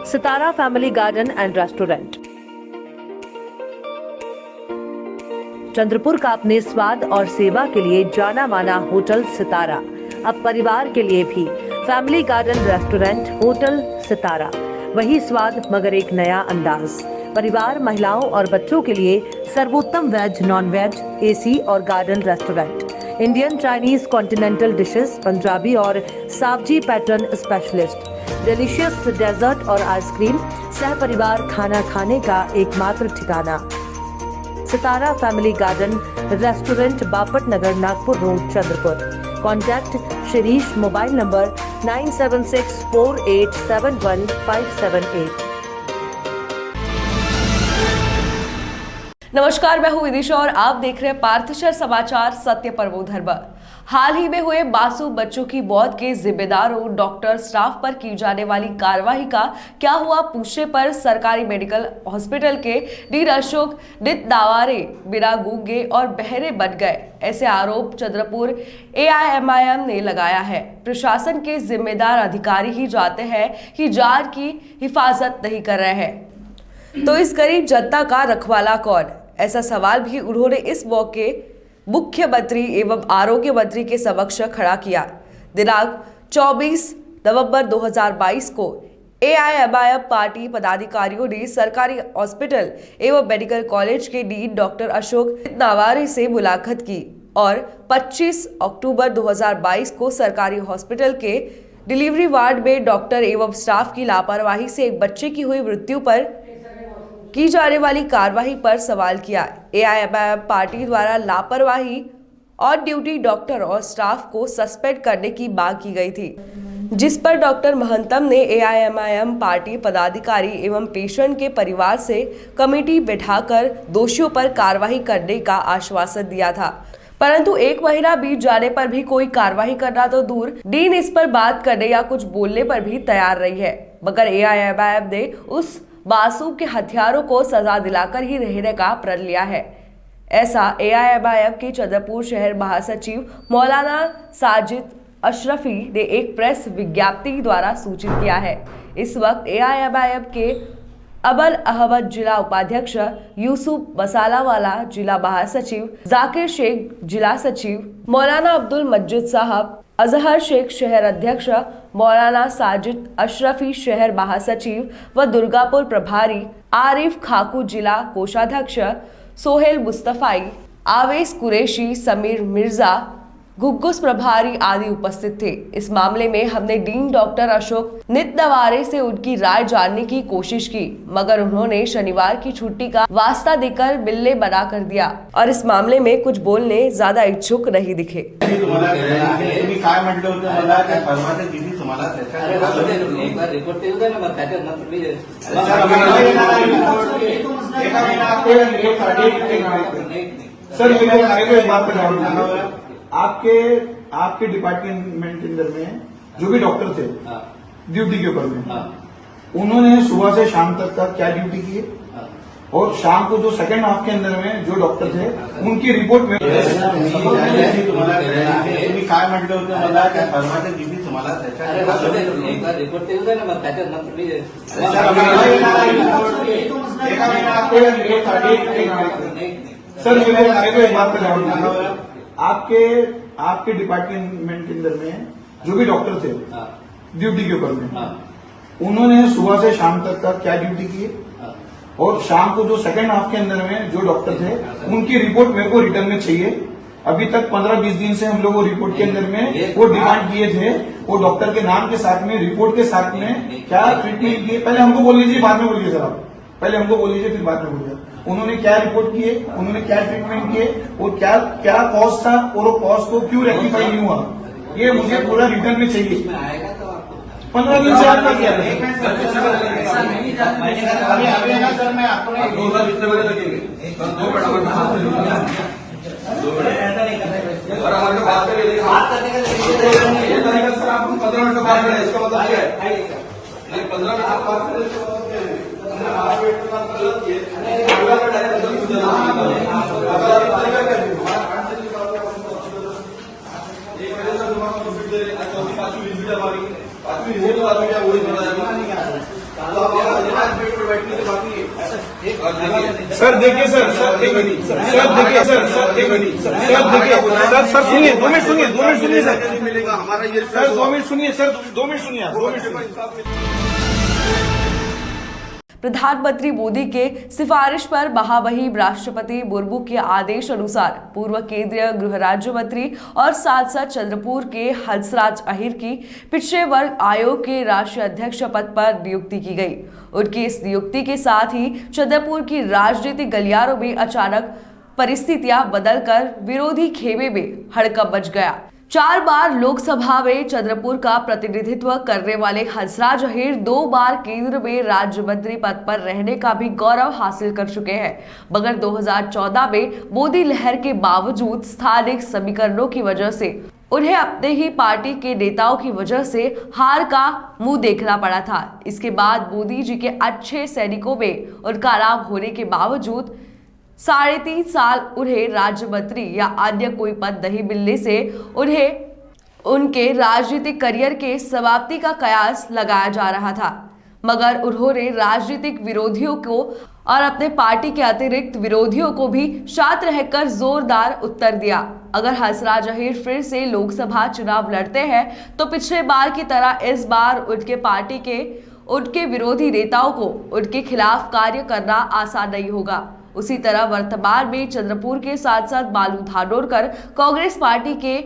Sitara family garden and restaurant. Chandrapur का अपने स्वाद और सेवा के लिए जाना माना होटल सितारा अब परिवार के लिए भी फैमिली गार्डन रेस्टोरेंट होटल सितारा, वही स्वाद मगर एक नया अंदाज। परिवार, महिलाओं और बच्चों के लिए सर्वोत्तम वेज, नॉन वेज, एसी और garden restaurant. Indian, Chinese, continental dishes, Punjabi और Saoji pattern specialist, delicious dessert और आइसक्रीम, सह परिवार खाना खाने का एकमात्र ठिकाना। Sitara family garden restaurant, Bapat Nagar, Nagpur road, Chandrapur. Contact Shirish, mobile number 9764871578। नमस्कार, मैं हूं विदिशा और आप देख रहे हैं पार्थशर समाचार सत्य परमो धर्म। हाल ही में हुए मासूम बच्चों की मौत के जिम्मेदारों, डॉक्टर, स्टाफ पर की जाने वाली कार्रवाई का क्या हुआ पूछने पर सरकारी मेडिकल हॉस्पिटल के डीन अशोक नितनवारे बिना गूंगे और बहरे बन गए, ऐसे आरोप चंद्रपुर AIMIM ने लगाया है। प्रशासन के जिम्मेदार अधिकारी ही जानते हैं कि जान की हिफाजत नहीं कर रहे हैं, तो इस गरीब जनता का रखवाला कौन? ऐसा सवाल भी उन्होंने इस मौके मुख्यमंत्री एवं आरोग्य मंत्री के समक्ष खड़ा किया। दिनांक 24 नवंबर 2022 को AIMIM पार्टी पदाधिकारियों ने सरकारी हॉस्पिटल एवं मेडिकल कॉलेज के डीन डॉक्टर अशोक नितनवारे से मुलाकात की और 25 अक्टूबर 2022 को सरकारी हॉस्पिटल के डिलीवरी वार्ड में डॉक्टर एवं स्टाफ की लापरवाही से एक बच्चे की हुई मृत्यु पर की जाने वाली कार्रवाई पर सवाल किया। AIMIM पार्टी द्वारा लापरवाही और ड्यूटी डॉक्टर और स्टाफ को सस्पेंड करने की मांग की गई थी, जिस पर डॉक्टर महंतम ने AIMIM पार्टी पदाधिकारी एवं पेशेंट के परिवार से कमेटी बैठाकर दोषियों पर कार्रवाई करने का आश्वासन दिया था, परंतु एक महीना बीत जाने पर भी कोई कार्रवाई करना तो दूर, डीन इस पर बात करने या कुछ बोलने पर भी तैयार नहीं है। मगर AIMIM ने उस मासूम के हथियारों को सजा दिलाकर ही रहने का प्रण लिया है। ऐसा AIMIM के चंद्रपुर शहर महासचिव मौलाना साजिद अशरफी ने एक प्रेस विज्ञप्ति द्वारा सूचित किया है। इस वक्त AIMIM के अबल अहमद जिला उपाध्यक्ष, यूसुफ मसालावाला जिला महासचिव, जाकिर शेख जिला सचिव, मौलाना अब्दुल मजिद साहब, अजहर शेख शहर अध्यक्ष, मौलाना साजिद अशरफी शहर महासचिव व दुर्गापुर प्रभारी, आरिफ खाकू जिला कोषाध्यक्ष, सोहेल मुस्तफाई, आवेश कुरैशी, समीर मिर्जा, घुग्गुस प्रभारी आदि उपस्थित थे। इस मामले में हमने डीन डॉक्टर अशोक नितनवारे से उनकी राय जानने की कोशिश की, मगर उन्होंने शनिवार की छुट्टी का वास्ता देकर मिलने मना कर दिया और इस मामले में कुछ बोलने ज्यादा इच्छुक नहीं दिखे। आपके डिपार्टमेंट के अंदर में जो भी डॉक्टर थे ड्यूटी के ऊपर में, उन्होंने सुबह से शाम तक का क्या ड्यूटी की और शाम को जो सेकंड हाफ के अंदर में जो डॉक्टर थे उनकी रिपोर्ट में सर एक बात आपके डिपार्टमेंट के अंदर में जो भी डॉक्टर थे ड्यूटी के ऊपर में, उन्होंने सुबह से शाम तक का क्या ड्यूटी की और शाम को जो सेकंड हाफ के अंदर में जो डॉक्टर थे उनकी रिपोर्ट मेरे को रिटर्न में चाहिए। अभी तक 15-20 दिन से हम लोग वो रिपोर्ट के अंदर में वो डिमांड किए थे, वो डॉक्टर के नाम के साथ में, रिपोर्ट के साथ में क्या ट्रीटमेंट किए, पहले हमको बोल लीजिए, बाद में बोलिए सर आप, पहले हमको बोल लीजिए फिर बाद में बोलिए। उन्होंने क्या रिपोर्ट किए, उन्होंने क्या ट्रीटमेंट किए और क्या कॉज था और वो कॉज को क्यों रेक्टिफाई नहीं हुआ, ये मुझे पूरा रिटर्न में चाहिए। 15 दिन से आपका क्या है? और हमारे बात करें बात करने का सर आप 15 मिनट बात करें, इसका मतलब क्या है? नहीं 15 मिनट आप बात करें, इसका मतलब क्या है? पांचवी बैठने से बात नहीं है। सर देखिए सर एक मिनट सर देखिए सर एक मिनट सर देखिए सर सुनिए 2 मिनट सुनिए सर नहीं मिलेगा हमारा ये सर 2 मिनट सुनिए सर 2 मिनट सुनिए आप 2 मिनट सुनिए। प्रधानमंत्री मोदी के सिफारिश पर महामहिम राष्ट्रपति मुर्मू के आदेश अनुसार पूर्व केंद्रीय गृह राज्य मंत्री और सांसद चंद्रपुर के हंसराज अहिर की पिछड़े वर्ग आयोग के राष्ट्रीय अध्यक्ष पद पर नियुक्ति की गई। उनकी इस नियुक्ति के साथ ही चंद्रपुर की राजनीतिक गलियारों में अचानक परिस्थितियां बदलकर विरोधी खेमे में हड़कंप मच गया। 4 बार लोकसभा में चंद्रपुर का प्रतिनिधित्व करने वाले हंसराज अहिर 2 बार केंद्र में राज्य मंत्री पद पर रहने का भी गौरव हासिल कर चुके हैं, मगर 2014 में मोदी लहर के बावजूद स्थानिक समीकरणों की वजह से उन्हें अपने ही पार्टी के नेताओं की वजह से हार का मुंह देखना पड़ा था। इसके बाद मोदी जी के अच्छे सैनिकों में उनका नाम होने के बावजूद 3.5 साल उन्हें राज्य मंत्री या अन्य कोई पद नहीं मिलने से उन्हें उनके राजनीतिक करियर के समाप्ति का कयास लगाया जा रहा था, मगर उन्होंने राजनीतिक विरोधियों को और अपने पार्टी के अतिरिक्त विरोधियों को भी शांत रहकर जोरदार उत्तर दिया। अगर हंसराज अहिर फिर से लोकसभा चुनाव लड़ते हैं तो पिछले बार की तरह इस बार उनके पार्टी के उनके विरोधी नेताओं को उनके खिलाफ कार्य करना आसान नहीं होगा। उसी तरह वर्तमान में चंद्रपुर के सांसद बालू धानोरकर कांग्रेस पार्टी के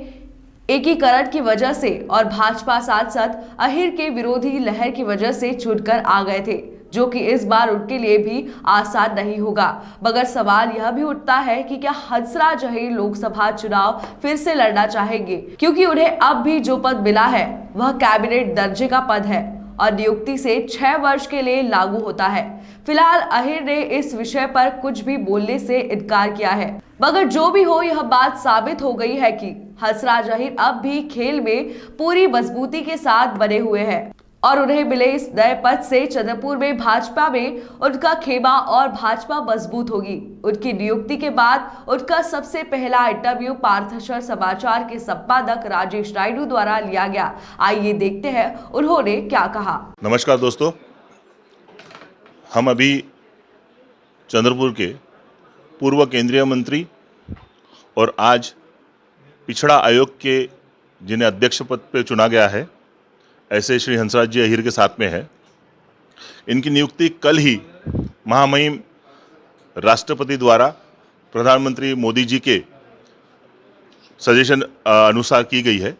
एकीकरण की वजह से और भाजपा सांसद अहिर के विरोधी लहर की वजह से छूटकर आ गए थे, जो कि इस बार उनके लिए भी आसान नहीं होगा। मगर सवाल यह भी उठता है कि क्या हंसराज अहिर लोकसभा चुनाव फिर से लड़ना चाहेंगे, क्योंकि उन्हें अब भी जो पद मिला है वह कैबिनेट दर्जे का पद है और नियुक्ति से 6 वर्ष के लिए लागू होता है। फिलहाल अहिर ने इस विषय पर कुछ भी बोलने से इनकार किया है, मगर जो भी हो यह बात साबित हो गई है कि हंसराज अहिर अब भी खेल में पूरी मजबूती के साथ बने हुए हैं और उन्हें मिले इस नए पद से चंद्रपुर में भाजपा में उनका खेमा और भाजपा मजबूत होगी। उनकी नियुक्ति के बाद उनका सबसे पहला इंटरव्यू पार्थशर समाचार के संपादक राजेश नायडू द्वारा लिया गया। आइए देखते हैं उन्होंने क्या कहा। नमस्कार दोस्तों, हम अभी चंद्रपुर के पूर्व केंद्रीय मंत्री और आज पिछड़ा आयोग के जिन्हें अध्यक्ष पद पर चुना गया है ऐसे श्री हंसराज जी अहिर के साथ में है। इनकी नियुक्ति कल ही महामहिम राष्ट्रपति द्वारा प्रधानमंत्री मोदी जी के सजेशन अनुसार की गई है।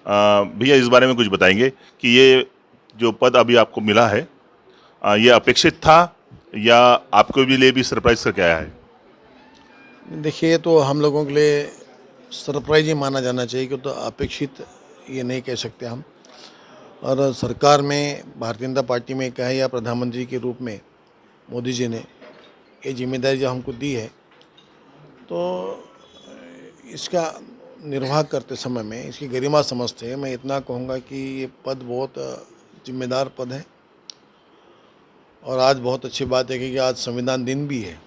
भैया इस बारे में कुछ बताएंगे कि ये जो पद अभी आपको मिला है ये अपेक्षित था या आपको भी लिए भी सरप्राइज करके आया है? देखिए, तो हम लोगों के लिए सरप्राइज ही माना जाना चाहिए कि तो अपेक्षित ये नहीं कह सकते हम। और सरकार में भारतीय जनता पार्टी में कहे या प्रधानमंत्री के रूप में मोदी जी ने ये जिम्मेदारी जो हमको दी है, तो इसका निर्वाह करते समय में इसकी गरिमा समझते हैं। मैं इतना कहूँगा कि ये पद बहुत जिम्मेदार पद है और आज बहुत अच्छी बात है कि आज संविधान दिन भी है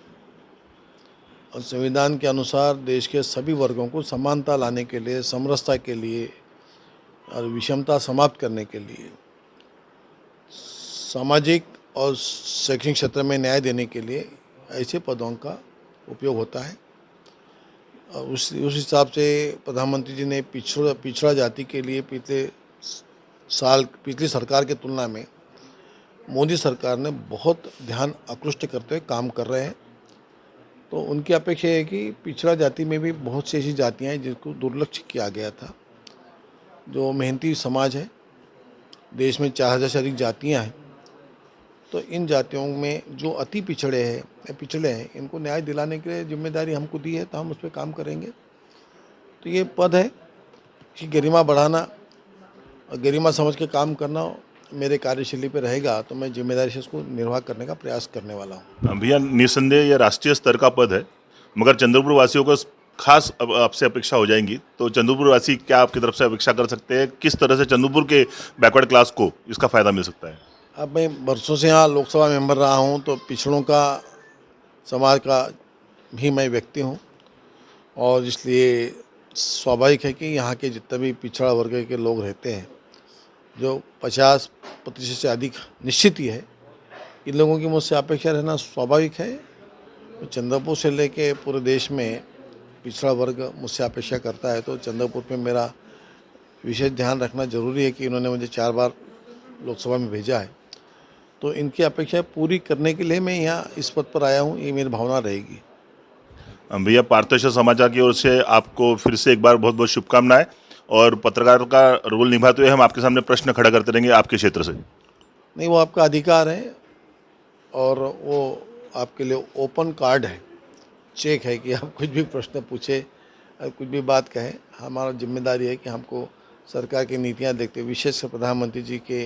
और संविधान के अनुसार देश के सभी वर्गों को समानता लाने के लिए, समरसता के लिए और विषमता समाप्त करने के लिए, सामाजिक और शैक्षणिक क्षेत्र में न्याय देने के लिए ऐसे पदों का उपयोग होता है। और उस हिसाब से प्रधानमंत्री जी ने पिछड़ा जाति के लिए पिछली सरकार की तुलना में मोदी सरकार ने बहुत ध्यान आकृष्ट करते हुए काम कर रहे हैं। तो उनकी अपेक्षा है कि पिछड़ा जाति में भी बहुत सी ऐसी जातियाँ हैं जिनको दुर्लक्ष्य किया गया था। जो मेहनती समाज है, देश में 4000 से अधिक जातियाँ हैं, तो इन जातियों में जो अति पिछड़े हैं इनको न्याय दिलाने के लिए जिम्मेदारी हमको दी है, तो हम उस पर काम करेंगे। तो ये पद है कि गरिमा बढ़ाना और गरिमा समझ के काम करना मेरे कार्यशैली पे रहेगा, तो मैं जिम्मेदारी से इसको निर्वाह करने का प्रयास करने वाला हूँ। भैया निस्संदेह ये राष्ट्रीय स्तर का पद है, मगर चंद्रपुर वासियों को खास आपसे अपेक्षा हो जाएंगी, तो चंद्रपुर वासी क्या आपकी तरफ से अपेक्षा कर सकते हैं? किस तरह से चंद्रपुर के बैकवर्ड क्लास को इसका फ़ायदा मिल सकता है? अब मैं बरसों से यहाँ लोकसभा मेंबर रहा हूँ, तो पिछड़ों का समाज का भी मैं व्यक्ति हूँ और इसलिए स्वाभाविक है कि यहाँ के जितने भी पिछड़ा वर्ग के लोग रहते हैं, जो 50% से अधिक निश्चित ही है इन लोगों की मुझसे अपेक्षा रहना स्वाभाविक है। तो चंद्रपुर से लेके पूरे देश में पिछड़ा वर्ग मुझसे अपेक्षा करता है, तो चंद्रपुर में मेरा विशेष ध्यान रखना जरूरी है कि इन्होंने मुझे 4 बार लोकसभा में भेजा है, तो इनकी अपेक्षा पूरी करने के लिए मैं यहाँ इस पद पर आया हूँ, ये मेरी भावना रहेगी। भैया, पार्थशर समाचार की ओर से आपको फिर से एक बार बहुत बहुत शुभकामनाएं, और पत्रकार का रोल निभाते हुए हम आपके सामने प्रश्न खड़ा करते रहेंगे आपके क्षेत्र से। नहीं, वो आपका अधिकार है और वो आपके लिए ओपन कार्ड है, चेक है कि आप कुछ भी प्रश्न पूछे, कुछ भी बात कहें। हमारा जिम्मेदारी है कि हमको सरकार की नीतियां देखते हुए, विशेषकर प्रधानमंत्री जी के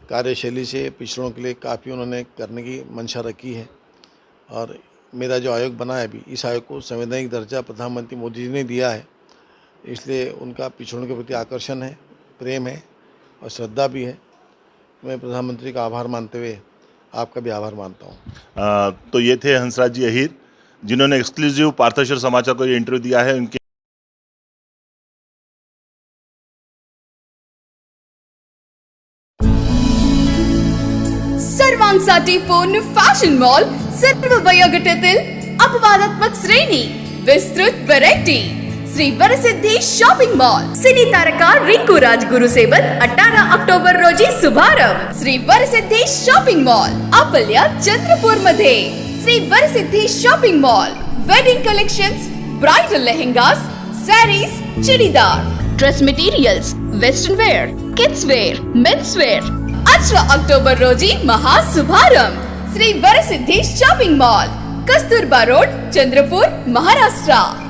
कार्यशैली से पिछड़ों के लिए काफ़ी उन्होंने करने की मंशा रखी है, और मेरा जो आयोग बना है अभी, इस आयोग को संवैधानिक दर्जा प्रधानमंत्री मोदी जी ने दिया है, इसलिए उनका पिछड़ों के प्रति आकर्षण है, प्रेम है और श्रद्धा भी है। मैं प्रधानमंत्री का आभार मानते हुए आपका भी आभार मानता हूँ। तो ये थे हंसराज जी अहीर, जिन्होंने एक्सक्लूसिव पार्थशर समाचार को ये इंटरव्यू दिया है। उनके सर्वांसाठी पूर्ण फॅशन मॉल, सर्व वयोगटातील अपवादात्मक श्रेणी, विस्तृत variety, Shri Varsiddhi shopping mall, सिनी तारका रिंकू राजगुरु सेवक 18 ऑक्टोबर रोजी शुभारंभ। श्री वरसिद्धी शॉपिंग मॉल आपल्या चंद्रपूर मध्ये। Shri Varsiddhi shopping mall, wedding collections, bridal lehengas, saris, churidar, dress materials, western wear, kids wear, men's wear. 18 October रोजी महाशुभारंभ। Shri Varsiddhi shopping mall, Kasturba road, Chandrapur, Maharashtra.